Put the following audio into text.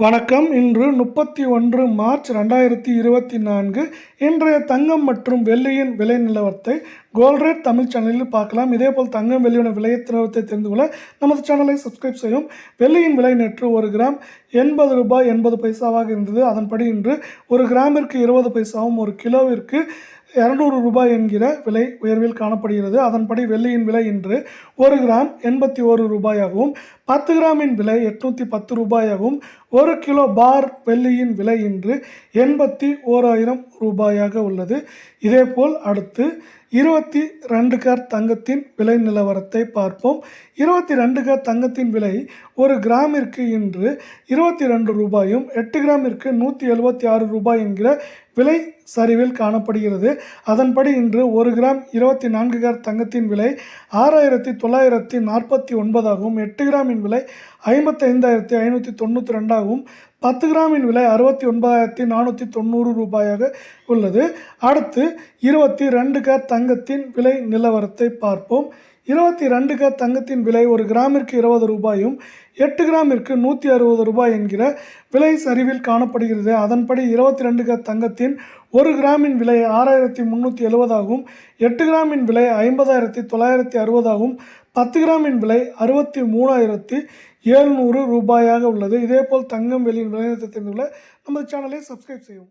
வணக்கம். இன்று 31 மார்ச் 2024. இன்றைய தங்கம் மற்றும் வெள்ளியின் விலை நிலவரத்தை கோல்ட் ரேட் தமிழ் சேனலில் பார்க்கலாம். இதேபோல் தங்கம் வெள்ளியோட விலை நிலவரத்தை தெரிந்து கொள்ள நமது சேனலை சப்ஸ்கிரைப் செய்யும். வெள்ளியின் விலை நேற்று 1 கிராம் 80 ரூபாய் 80 பைசாவாக இருந்தது. அதன்படி இன்று 1 கிராமிற்கு 20 பைசாவும் 1 கிலோவிற்கு 200 ரூபாய் என்கிற விலை உயர்வில் காணப்படுகிறது. அதன்படி வெள்ளியின் விலை இன்று 1 கிராம் 81 ரூபாயாகவும் 10 கிராமின் விலை 810 ரூபாயாகவும் 1 கிலோ பார் வெள்ளியின் விலை இன்று 81,000 ரூபாயாக உள்ளது. இதேபோல் அடுத்து 22 கேரட் தங்கத்தின் விலை நிலவரத்தை பார்ப்போம். 22 கேரட் தங்கத்தின் விலை 1 கிராமிற்கு இன்று 22 ரூபாயும் 8 கிராமிற்கு 176 ரூபாய் என்கிற விலை சரிவில் காணப்படுகிறது. அதன்படி இன்று 1 கிராம் 24 கேரட் தங்கத்தின் விலை 6,949 ஆகவும் 8 கிராமின் விலை 55,592 ஆகவும் 10 கிராமின் விலை 69,490 ரூபாயாக உள்ளது. அடுத்து 22 கேரட் தங்கத்தின் விலை நிலவரத்தை பார்ப்போம். 22 கேரட் தங்கத்தின் விலை 1 கிராமிற்கு 20 ரூபாயும் 8 கிராமிற்கு 160 ரூபாய் என்கிற விலை சரிவில் காணப்படுகிறது. அதன்படி 22 கேரட் தங்கத்தின் 1 கிராமின் விலை 6,370 ஆகவும் 8 கிராமின் விலை 50,960 ஆகவும் 10 கிராமின் விலை 63,700 ரூபாயாக உள்ளது. இதேபோல் தங்கம் வெள்ளியின் விலை தெரிந்து கொள்ள நமது சேனலை சப்ஸ்கிரைப் செய்யும்.